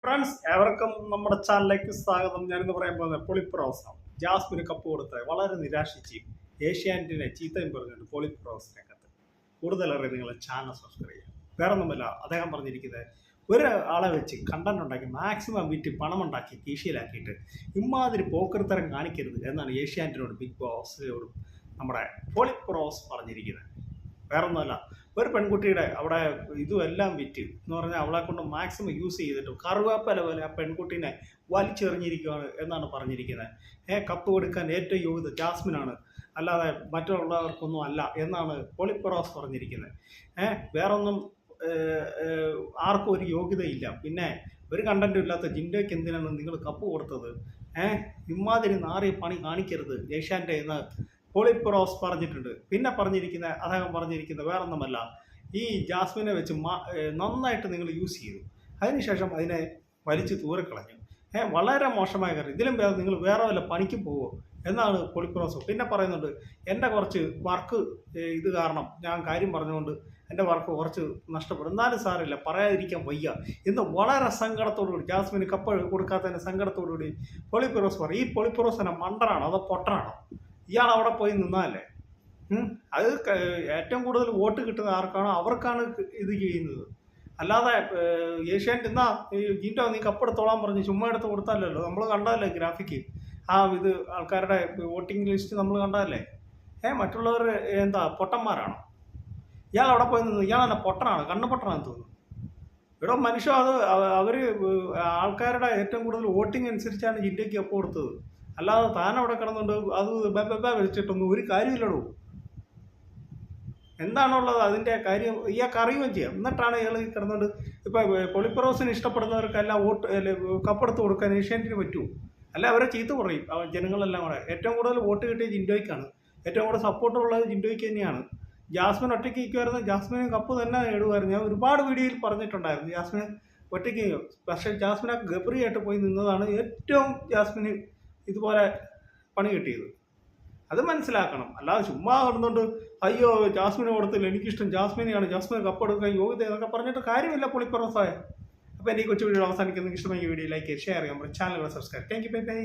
Friends ഏവർക്കും നമ്മുടെ ചാനലിലേക്ക് സ്വാഗതം. ഞാനിന്ന് പറയാൻ പോകുന്നത് പൊളിപ്രോസാണ്. ജാസ്മിന് കപ്പ് കൊടുത്ത് വളരെ നിരാശിച്ച് ഏഷ്യാനെറ്റിനെ ചീത്തയും പറഞ്ഞിട്ട് പൊളിപ്രോസിനെ കത്ത്. കൂടുതലേറെ നിങ്ങൾ ചാനൽ സബ്സ്ക്രൈബ് ചെയ്യുക. വേറെ ഒന്നുമില്ല, അദ്ദേഹം പറഞ്ഞിരിക്കുന്നത് ഒരു ആളെ വെച്ച് കണ്ടന്റ് ഉണ്ടാക്കി മാക്സിമം വിറ്റ് പണമുണ്ടാക്കി കീശയിലാക്കിയിട്ട് ഇമാതിരി പോക്കർത്തരം കാണിക്കരുത് എന്നാണ് ഏഷ്യാനെറ്റിനോട് ബിഗ് ബോസിനോടും നമ്മുടെ പൊളിപ്രോസ് പറഞ്ഞിരിക്കുന്നത്. വേറൊന്നുമല്ല, ഒരു പെൺകുട്ടിയുടെ അവിടെ ഇതുമെല്ലാം വിറ്റ് എന്ന് പറഞ്ഞാൽ അവളെ കൊണ്ട് മാക്സിമം യൂസ് ചെയ്തിട്ട് കറുവാപ്പല പോലെ ആ പെൺകുട്ടീനെ വലിച്ചെറിഞ്ഞിരിക്കുകയാണ് എന്നാണ് പറഞ്ഞിരിക്കുന്നത്. കപ്പ് കൊടുക്കാൻ ഏറ്റവും യോഗ്യത ജാസ്മിനാണ്, അല്ലാതെ മറ്റുള്ളവർക്കൊന്നും അല്ല എന്നാണ് പൊളിപ്രോസ് പറഞ്ഞിരിക്കുന്നത്. വേറൊന്നും ആർക്കും ഒരു യോഗ്യതയില്ല. പിന്നെ ഒരു കണ്ടന്റും ഇല്ലാത്ത ജിൻഡോയ്ക്ക് എന്തിനാണ് നിങ്ങൾ കപ്പ് കൊടുത്തത്? ഇമാതിരി നാറിയ പണി കാണിക്കരുത് ഏഷ്യാൻ്റെ എന്ന് പൊളിപ്രോസ് പറഞ്ഞിട്ടുണ്ട്. പിന്നെ അദ്ദേഹം പറഞ്ഞിരിക്കുന്നത് വേറൊന്നുമല്ല, ഈ ജാസ്മിനെ വെച്ച് നന്നായിട്ട് നിങ്ങൾ യൂസ് ചെയ്തു, അതിനുശേഷം അതിനെ വലിച്ചു തൂരക്കളഞ്ഞു. വളരെ മോശമായ കാര്യം. ഇതിലും ഭേദം നിങ്ങൾ വേറെ വല്ല പണിക്കും പോവോ എന്നാണ് പൊളിപ്രോസ്. പിന്നെ പറയുന്നുണ്ട്, എൻ്റെ കുറച്ച് വർക്ക് ഇത് കാരണം ഞാൻ കാര്യം പറഞ്ഞുകൊണ്ട് എൻ്റെ വർക്ക് കുറച്ച് നഷ്ടപ്പെടും, എന്നാലും സാറില്ല, പറയാതിരിക്കാൻ വയ്യ എന്ന് വളരെ സങ്കടത്തോടുകൂടി, ജാസ്മിന് കപ്പ് കൊടുക്കാത്തതിൻ്റെ സങ്കടത്തോടുകൂടി പൊളിപ്രോസ് പറയും. ഈ പൊളിപ്രോസ് തന്നെ മണ്ടനാണോ അതോ പൊട്ടനാണോ? ഇയാൾ അവിടെ പോയി നിന്നാലേ അത് ഏറ്റവും കൂടുതൽ വോട്ട് കിട്ടുന്ന ആർക്കാണോ അവർക്കാണ് ഇത് ചെയ്യുന്നത്. അല്ലാതെ ഏഷ്യാനെറ്റ് എന്നാ ജിൻഡോ നീ കപ്പെടുത്തോളാൻ പറഞ്ഞ് ചുമ്മാ എടുത്ത് കൊടുത്താലല്ലോ. നമ്മൾ കണ്ടതല്ലേ ഗ്രാഫിക്ക്, ഇത് ആൾക്കാരുടെ വോട്ടിംഗ് ലിസ്റ്റ് നമ്മൾ കണ്ടതല്ലേ. മറ്റുള്ളവർ എന്താ പൊട്ടന്മാരാണോ? ഇയാൾ അവിടെ പോയി നിന്ന് ഇയാൾ തന്നെ പൊട്ടനാണ്, കണ്ണു പൊട്ടനാണെന്ന് തോന്നുന്നു. ഇവിടെ മനുഷ്യ അവർ ആൾക്കാരുടെ ഏറ്റവും കൂടുതൽ വോട്ടിംഗ് അനുസരിച്ചാണ് ജിൻഡോയ്ക്ക് കപ്പ് കൊടുത്തത്. അല്ലാതെ താൻ അവിടെ കിടന്നുകൊണ്ട് അത് വെച്ചിട്ടൊന്നും ഒരു കാര്യമില്ലടോ. എന്താണുള്ളത് അതിൻ്റെ കാര്യം ഇയാൾക്ക് അറിയുകയും ചെയ്യാം. എന്നിട്ടാണ് ഇയാൾ കിടന്നുകൊണ്ട് ഇപ്പം പൊളിപ്രോസിന് ഇഷ്ടപ്പെടുന്നവർക്കെല്ലാം കപ്പെടുത്ത് കൊടുക്കാൻ ഏഷ്യാനെറ്റിന് പറ്റുമോ? അല്ല, അവരെ ചീത്ത പറയും ജനങ്ങളെല്ലാം കൂടെ. ഏറ്റവും കൂടുതൽ വോട്ട് കിട്ടിയ ജിൻഡോയ്ക്കാണ്, ഏറ്റവും കൂടുതൽ സപ്പോർട്ടുള്ളത് ജിൻഡോയ്ക്ക് തന്നെയാണ്. ജാസ്മിൻ ഒറ്റയ്ക്ക് നിൽക്കുമായിരുന്നു, ജാസ്മിന് കപ്പ് തന്നെ നേടുമായിരുന്നു. ഞാൻ ഒരുപാട് വീഡിയോയിൽ പറഞ്ഞിട്ടുണ്ടായിരുന്നു ജാസ്മിന് ഒറ്റയ്ക്ക്. പക്ഷേ ജാസ്മിൻ ഗബ്രിയായിട്ട് പോയി നിന്നതാണ് ഏറ്റവും ജാസ്മിന് ഇതുപോലെ പണി കിട്ടിയത്. അത് മനസ്സിലാക്കണം. അല്ലാതെ ചുമ്മാ കിടന്നുകൊണ്ട് അയ്യോ ജാസ്മിന് കൊടുത്തില്ല, എനിക്കിഷ്ടം ജാസ്മിനെയാണ്, ജാസ്മിന് കപ്പെടുക്കാൻ യോഗ്യത എന്നൊക്കെ പറഞ്ഞിട്ട് കാര്യമില്ല പൊളിപ്രോസായ. അപ്പോൾ എൻ്റെ ഈ കൊച്ചു വീഡിയോ അവസാനിക്കുന്ന ഇഷ്ടമായ വീഡിയോ ലൈക്ക് ഷെയർ ചെയ്യാം, നമ്മുടെ ചാനലുകൾ subscribe. Thank you, bye bye.